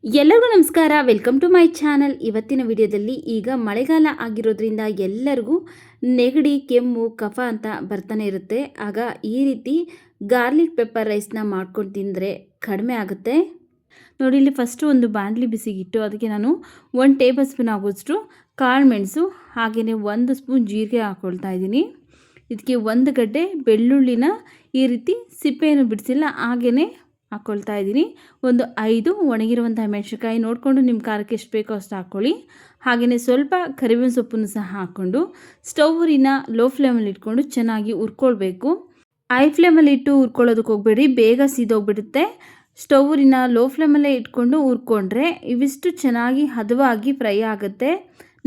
ಎಲ್ಲರಿಗೂ ನಮಸ್ಕಾರ. Welcome to my channel. ಇವತ್ತಿನ ವಿಡಿಯೋದಲ್ಲಿ ಈಗ ಮಳೆಗಾಲ ಆಗಿರೋದ್ರಿಂದ ಎಲ್ಲರಿಗೂ ನೆಗಡಿ, ಕೆಮ್ಮು, ಕಫ ಅಂತ ಬರ್ತಾನೆ ಇರುತ್ತೆ. ಆಗ ಈ ರೀತಿ ಗಾರ್ಲಿಕ್ ಪೆಪ್ಪರ್ ರೈಸ್ನ ಮಾಡ್ಕೊಂಡು ತಿಂದರೆ ಕಡಿಮೆ ಆಗುತ್ತೆ. ನೋಡಿ, ಇಲ್ಲಿ ಫಸ್ಟು ಒಂದು ಬಾಣಲಿ ಬಿಸಿಗಿಟ್ಟು ಅದಕ್ಕೆ ನಾನು 1 ಟೇಬಲ್ ಸ್ಪೂನ್ ಆಗೋಷ್ಟು ಕಾಳು ಮೆಣಸು ಹಾಗೆಯೇ 1 ಸ್ಪೂನ್ ಜೀರಿಗೆ ಹಾಕ್ಕೊಳ್ತಾ ಇದ್ದೀನಿ. ಇದಕ್ಕೆ 1 ಗಡ್ಡೆ ಬೆಳ್ಳುಳ್ಳಿನ ಈ ರೀತಿ ಸಿಪ್ಪೆಯನ್ನು ಬಿಡಿಸಿಲ್ಲ ಹಾಗೆಯೇ ಹಾಕ್ಕೊಳ್ತಾ ಇದ್ದೀನಿ. ಒಂದು 5 ಒಣಗಿರುವಂಥ ಮೆಣಸಿನಕಾಯಿ ನೋಡಿಕೊಂಡು ನಿಮ್ಮ ಖಾರಕ್ಕೆ ಎಷ್ಟು ಬೇಕೋ ಅಷ್ಟು ಹಾಕ್ಕೊಳ್ಳಿ. ಹಾಗೆಯೇ ಸ್ವಲ್ಪ ಕರಿಬೇವಿನ ಸೊಪ್ಪನ್ನು ಸಹ ಹಾಕ್ಕೊಂಡು ಸ್ಟೌವಿನ ಲೋ ಫ್ಲೇಮಲ್ಲಿ ಇಟ್ಕೊಂಡು ಚೆನ್ನಾಗಿ ಹುರ್ಕೊಳ್ಬೇಕು. ಹೈ ಫ್ಲೇಮಲ್ಲಿ ಇಟ್ಟು ಹುರ್ಕೊಳ್ಳೋದಕ್ಕೆ ಹೋಗಬೇಡಿ, ಬೇಗ ಸೀದೋಗ್ಬಿಡುತ್ತೆ. ಸ್ಟೌವಿನ ಲೋ ಫ್ಲೇಮಲ್ಲೇ ಇಟ್ಕೊಂಡು ಹುರ್ಕೊಂಡ್ರೆ ಇವಿಷ್ಟು ಚೆನ್ನಾಗಿ ಹದವಾಗಿ ಫ್ರೈ ಆಗುತ್ತೆ.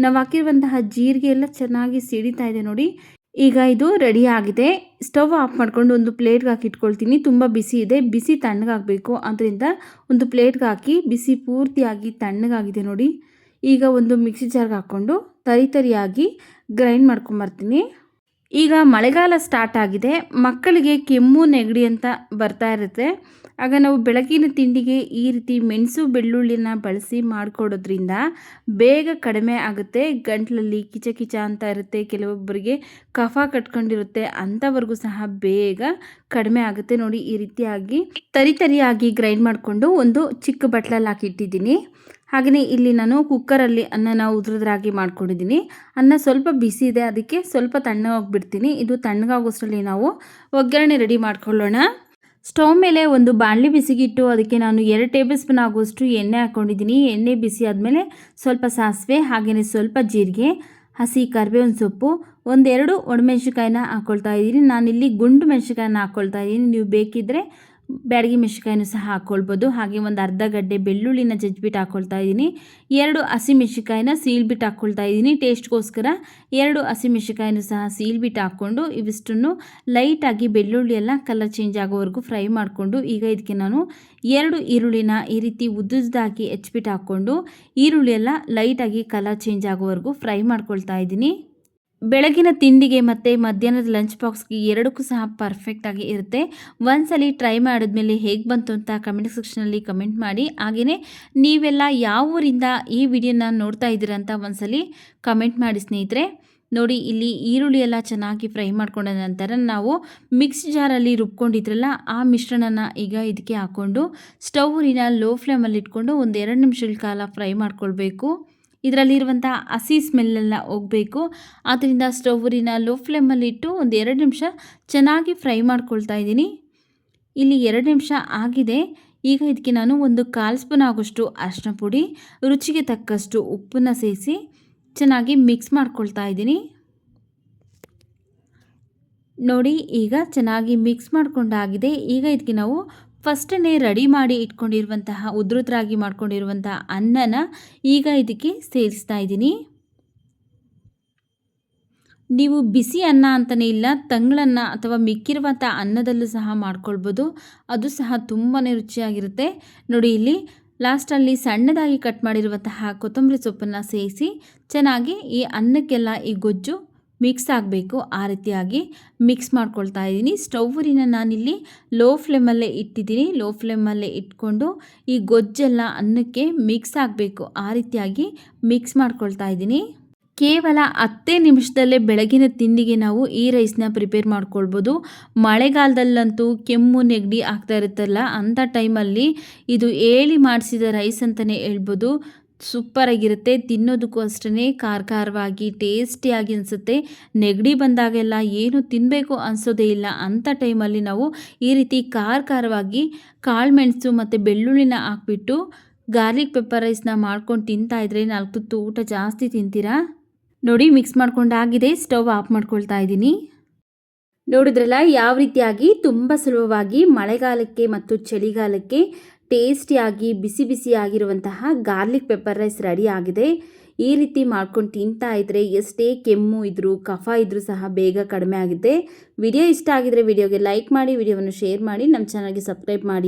ನಾವು ಹಾಕಿರುವಂತಹ ಜೀರಿಗೆ ಎಲ್ಲ ಚೆನ್ನಾಗಿ ಸಿಡಿತಾ ಇದೆ ನೋಡಿ. ಈಗ ಇದು ರೆಡಿ ಆಗಿದೆ. ಸ್ಟವ್ ಆಫ್ ಮಾಡ್ಕೊಂಡು ಒಂದು ಪ್ಲೇಟ್ಗೆ ಹಾಕಿ ಇಟ್ಕೊಳ್ತೀನಿ. ತುಂಬ ಬಿಸಿ ಇದೆ, ಬಿಸಿ ತಣ್ಣಗಾಗಬೇಕು. ಅದರಿಂದ ಒಂದು ಪ್ಲೇಟ್ಗೆ ಹಾಕಿ ಬಿಸಿ ಪೂರ್ತಿಯಾಗಿ ತಣ್ಣಗಾಗಿದೆ ನೋಡಿ. ಈಗ ಒಂದು ಮಿಕ್ಸಿ ಜಾರ್ಗೆ ಹಾಕ್ಕೊಂಡು ತರಿಯಾಗಿ ಗ್ರೈಂಡ್ ಮಾಡ್ಕೊಂಬರ್ತೀನಿ. ಈಗ ಮಳೆಗಾಲ ಸ್ಟಾರ್ಟ್ ಆಗಿದೆ, ಮಕ್ಕಳಿಗೆ ಕೆಮ್ಮು ನೆಗಡಿ ಅಂತ ಬರ್ತಾ ಇರುತ್ತೆ. ಆಗ ನಾವು ಬೆಳಗಿನ ತಿಂಡಿಗೆ ಈ ರೀತಿ ಮೆಣಸು ಬೆಳ್ಳುಳ್ಳಿನ ಬಳಸಿ ಮಾಡಿಕೊಡೋದ್ರಿಂದ ಬೇಗ ಕಡಿಮೆ ಆಗುತ್ತೆ. ಗಂಟ್ಲಲ್ಲಿ ಕಿಚ ಕಿಚ ಅಂತ ಇರುತ್ತೆ, ಕೆಲವೊಬ್ಬರಿಗೆ ಕಫ ಕಟ್ಕೊಂಡಿರುತ್ತೆ, ಅಂಥವ್ರಿಗೂ ಸಹ ಬೇಗ ಕಡಿಮೆ ಆಗುತ್ತೆ. ನೋಡಿ, ಈ ರೀತಿಯಾಗಿ ತರಿಯಾಗಿ ಗ್ರೈಂಡ್ ಮಾಡಿಕೊಂಡು ಒಂದು ಚಿಕ್ಕ ಬಟ್ಲಲ್ಲಿ ಹಾಕಿಟ್ಟಿದ್ದೀನಿ. ಹಾಗೆಯೇ ಇಲ್ಲಿ ನಾನು ಕುಕ್ಕರಲ್ಲಿ ಅನ್ನನ ಉದುರಿದ್ರಾಗಿ ಮಾಡ್ಕೊಂಡಿದ್ದೀನಿ. ಅನ್ನ ಸ್ವಲ್ಪ ಬಿಸಿ ಇದೆ, ಅದಕ್ಕೆ ಸ್ವಲ್ಪ ತಣ್ಣಗಾಗ್ಬಿಡ್ತೀನಿ. ಇದು ತಣ್ಣಗಾಗೋಷ್ಟರಲ್ಲಿ ನಾವು ಒಗ್ಗರಣೆ ರೆಡಿ ಮಾಡ್ಕೊಳ್ಳೋಣ. ಸ್ಟವ್ ಮೇಲೆ ಒಂದು ಬಾಣಲಿ ಬಿಸಿಗಿಟ್ಟು ಅದಕ್ಕೆ ನಾನು 2 ಟೇಬಲ್ ಸ್ಪೂನ್ ಆಗುವಷ್ಟು ಎಣ್ಣೆ ಹಾಕ್ಕೊಂಡಿದ್ದೀನಿ. ಎಣ್ಣೆ ಬಿಸಿ ಆದಮೇಲೆ ಸ್ವಲ್ಪ ಸಾಸಿವೆ ಹಾಗೆಯೇ ಸ್ವಲ್ಪ ಜೀರಿಗೆ, ಹಸಿ ಕರಿಬೇವಿನ ಸೊಪ್ಪು, 1-2 ಒಣಮೆಣಸಿನ್ಕಾಯಿನ ಹಾಕ್ಕೊಳ್ತಾ ಇದ್ದೀನಿ. ನಾನಿಲ್ಲಿ ಗುಂಡು ಮೆಣಸಿನ್ಕಾಯಿನ ಹಾಕ್ಕೊಳ್ತಾ ಇದ್ದೀನಿ. ನೀವು ಬೇಕಿದ್ದರೆ ಬ್ಯಾಡಗಿ ಮೆಣಸಿನ್ಕಾಯಿನೂ ಸಹ ಹಾಕ್ಕೊಳ್ಬೋದು. ಹಾಗೆ ಒಂದು ಅರ್ಧ ಗಡ್ಡೆ ಬೆಳ್ಳುಳ್ಳಿನ ಜಜ್ಜಿಬಿಟ್ಟು ಹಾಕ್ಕೊಳ್ತಾ ಇದ್ದೀನಿ. 2 ಹಸಿಮೆಣಸಿನ್ಕಾಯಿನ ಸೀಳ್ಬಿಟ್ಟು ಹಾಕ್ಕೊಳ್ತಾ ಇದ್ದೀನಿ. ಟೇಸ್ಟ್ಗೋಸ್ಕರ 2 ಹಸಿಮೆಣಸಿನ್ಕಾಯಿನೂ ಸಹ ಸೀಳ್ಬಿಟ್ಟು ಹಾಕ್ಕೊಂಡು ಇವಿಷ್ಟನ್ನು ಲೈಟಾಗಿ ಬೆಳ್ಳುಳ್ಳಿ ಎಲ್ಲ ಕಲರ್ ಚೇಂಜ್ ಆಗೋವರೆಗೂ ಫ್ರೈ ಮಾಡಿಕೊಂಡು ಈಗ ಇದಕ್ಕೆ ನಾನು 2 ಈರುಳ್ಳಿನ ಈ ರೀತಿ ಉದ್ದುದಾಗಿ ಹೆಚ್ಚಿಬಿಟ್ಟು ಹಾಕ್ಕೊಂಡು ಈರುಳ್ಳಿ ಎಲ್ಲ ಲೈಟಾಗಿ ಕಲರ್ ಚೇಂಜ್ ಆಗೋವರೆಗೂ ಫ್ರೈ ಮಾಡ್ಕೊಳ್ತಾ ಇದ್ದೀನಿ. ಬೆಳಗಿನ ತಿಂಡಿಗೆ ಮತ್ತು ಮಧ್ಯಾಹ್ನದ ಲಂಚ್ ಬಾಕ್ಸ್ಗೆ ಎರಡಕ್ಕೂ ಸಹ ಪರ್ಫೆಕ್ಟಾಗಿ ಇರುತ್ತೆ. ಒಂದ್ಸಲಿ ಟ್ರೈ ಮಾಡಿದ್ಮೇಲೆ ಹೇಗೆ ಬಂತು ಅಂತ ಕಮೆಂಟ್ ಸೆಕ್ಷನಲ್ಲಿ ಕಮೆಂಟ್ ಮಾಡಿ. ಹಾಗೆಯೇ ನೀವೆಲ್ಲ ಯಾವ ಊರಿಂದ ಈ ವಿಡಿಯೋನ ನೋಡ್ತಾ ಇದ್ದೀರಾ ಅಂತ ಒಂದ್ಸಲಿ ಕಮೆಂಟ್ ಮಾಡಿ ಸ್ನೇಹಿತರೆ. ನೋಡಿ, ಇಲ್ಲಿ ಈರುಳ್ಳಿ ಎಲ್ಲ ಚೆನ್ನಾಗಿ ಫ್ರೈ ಮಾಡ್ಕೊಂಡ ನಂತರ ನಾವು ಮಿಕ್ಸ್ ಜಾರಲ್ಲಿ ರುಬ್ಕೊಂಡಿದ್ರಲ್ಲ ಆ ಮಿಶ್ರಣನ ಈಗ ಇದಕ್ಕೆ ಹಾಕ್ಕೊಂಡು ಸ್ಟೌವಿನ ಲೋ ಫ್ಲೇಮಲ್ಲಿ ಇಟ್ಕೊಂಡು ಒಂದು 2 ನಿಮಿಷಗಳ ಕಾಲ ಫ್ರೈ ಮಾಡ್ಕೊಳ್ಬೇಕು. ಇದರಲ್ಲಿರುವಂಥ ಹಸಿ ಸ್ಮೆಲ್ಲೆಲ್ಲ ಹೋಗಬೇಕು. ಆದ್ದರಿಂದ ಸ್ಟೌವಿನ ಲೋ ಫ್ಲೇಮಲ್ಲಿ ಇಟ್ಟು ಒಂದು 2 ನಿಮಿಷ ಚೆನ್ನಾಗಿ ಫ್ರೈ ಮಾಡ್ಕೊಳ್ತಾ ಇದ್ದೀನಿ. ಇಲ್ಲಿ 2 ನಿಮಿಷ ಆಗಿದೆ. ಈಗ ಇದಕ್ಕೆ ನಾನು ಒಂದು 1/4 ಸ್ಪೂನ್ ಆಗೋಷ್ಟು ಅರಿಶಿನ ಪುಡಿ, ರುಚಿಗೆ ತಕ್ಕಷ್ಟು ಉಪ್ಪನ್ನು ಸೇರಿಸಿ ಚೆನ್ನಾಗಿ ಮಿಕ್ಸ್ ಮಾಡ್ಕೊಳ್ತಾ ಇದ್ದೀನಿ. ನೋಡಿ, ಈಗ ಚೆನ್ನಾಗಿ ಮಿಕ್ಸ್ ಮಾಡ್ಕೊಂಡಾಗಿದೆ. ಈಗ ಇದಕ್ಕೆ ನಾವು ಫಸ್ಟೇ ರೆಡಿ ಮಾಡಿ ಇಟ್ಕೊಂಡಿರುವಂತಹ ಉದ್ರುದ್ರಾಗಿ ಮಾಡ್ಕೊಂಡಿರುವಂತಹ ಅನ್ನನ ಈಗ ಇದಕ್ಕೆ ಸೇರಿಸ್ತಾ ಇದ್ದೀನಿ. ನೀವು ಬಿಸಿ ಅನ್ನ ಅಂತಲೇ ಇಲ್ಲ, ತಂಗಳನ್ನ ಅಥವಾ ಮಿಕ್ಕಿರುವಂಥ ಅನ್ನದಲ್ಲೂ ಸಹ ಮಾಡ್ಕೊಳ್ಬೋದು. ಅದು ಸಹ ತುಂಬಾ ರುಚಿಯಾಗಿರುತ್ತೆ. ನೋಡಿ, ಇಲ್ಲಿ ಲಾಸ್ಟಲ್ಲಿ ಸಣ್ಣದಾಗಿ ಕಟ್ ಮಾಡಿರುವಂತಹ ಕೊತ್ತಂಬರಿ ಸೊಪ್ಪನ್ನು ಸೇರಿಸಿ ಚೆನ್ನಾಗಿ ಈ ಅನ್ನಕ್ಕೆಲ್ಲ ಈ ಗೊಜ್ಜು ಮಿಕ್ಸ್ ಆಗಬೇಕು. ಆ ರೀತಿಯಾಗಿ ಮಿಕ್ಸ್ ಮಾಡ್ಕೊಳ್ತಾ ಇದ್ದೀನಿ. ಸ್ಟೌವಿನ ನಾನಿಲ್ಲಿ ಲೋ ಫ್ಲೇಮಲ್ಲೇ ಇಟ್ಟಿದ್ದೀನಿ. ಲೋ ಫ್ಲೇಮಲ್ಲೇ ಇಟ್ಕೊಂಡು ಈ ಗೊಜ್ಜೆಲ್ಲ ಅನ್ನಕ್ಕೆ ಮಿಕ್ಸ್ ಆಗಬೇಕು. ಆ ರೀತಿಯಾಗಿ ಮಿಕ್ಸ್ ಮಾಡ್ಕೊಳ್ತಾ ಇದ್ದೀನಿ. ಕೇವಲ 10 ನಿಮಿಷದಲ್ಲೇ ಬೆಳಗಿನ ತಿಂಡಿಗೆ ನಾವು ಈ ರೈಸ್ನ ಪ್ರಿಪೇರ್ ಮಾಡ್ಕೊಳ್ಬೋದು. ಮಳೆಗಾಲದಲ್ಲಂತೂ ಕೆಮ್ಮು ನೆಗಡಿ ಆಗ್ತಾ ಇರುತ್ತಲ್ಲ, ಅಂಥ ಟೈಮಲ್ಲಿ ಇದು ಹೇಳಿ ಮಾಡಿಸಿದ ರೈಸ್ ಅಂತಲೇ ಹೇಳ್ಬೋದು. ಸೂಪರಾಗಿರುತ್ತೆ. ತಿನ್ನೋದಕ್ಕೂ ಅಷ್ಟೇ ಖಾರವಾಗಿ ಟೇಸ್ಟಿಯಾಗಿ ಅನಿಸುತ್ತೆ. ನೆಗಡಿ ಬಂದಾಗೆಲ್ಲ ಏನು ತಿನ್ನಬೇಕು ಅನಿಸೋದೇ ಇಲ್ಲ. ಅಂಥ ಟೈಮಲ್ಲಿ ನಾವು ಈ ರೀತಿ ಖಾರವಾಗಿ ಕಾಳು ಮೆಣಸು ಮತ್ತು ಬೆಳ್ಳುಳ್ಳಿನ ಹಾಕ್ಬಿಟ್ಟು ಗಾರ್ಲಿಕ್ ಪೆಪ್ಪರ್ ರೈಸ್ನ ಮಾಡ್ಕೊಂಡು ತಿಂತಾಯಿದ್ರೆ 4 ತುತ್ತು ಊಟ ಜಾಸ್ತಿ ತಿಂತೀರಾ. ನೋಡಿ, ಮಿಕ್ಸ್ ಮಾಡ್ಕೊಂಡಾಗಿದೆ. ಸ್ಟವ್ ಆಫ್ ಮಾಡ್ಕೊಳ್ತಾ ಇದ್ದೀನಿ. ನೋಡಿದ್ರಲ್ಲ ಯಾವ ರೀತಿಯಾಗಿ ತುಂಬ ಸುಲಭವಾಗಿ ಮಳೆಗಾಲಕ್ಕೆ ಮತ್ತು ಚಳಿಗಾಲಕ್ಕೆ ಟೇಸ್ಟಿಯಾಗಿ ಬಿಸಿ ಬಿಸಿಯಾಗಿರುವಂತಹ ಗಾರ್ಲಿಕ್ ಪೆಪ್ಪರ್ ರೈಸ್ ರೆಡಿ ಆಗಿದೆ. ಈ ರೀತಿ ಮಾಡ್ಕೊಂಡು ತಿಂತಾ ಇದ್ದರೆ ಎಷ್ಟೇ ಕೆಮ್ಮು ಇದ್ದರೂ ಕಫ ಇದ್ದರೂ ಸಹ ಬೇಗ ಕಡಿಮೆ ಆಗುತ್ತೆ. ವಿಡಿಯೋ ಇಷ್ಟ ಆಗಿದರೆ ವಿಡಿಯೋಗೆ ಲೈಕ್ ಮಾಡಿ, ವಿಡಿಯೋವನ್ನು ಶೇರ್ ಮಾಡಿ, ನಮ್ಮ ಚಾನಲ್ಗೆ ಸಬ್ಸ್ಕ್ರೈಬ್ ಮಾಡಿ.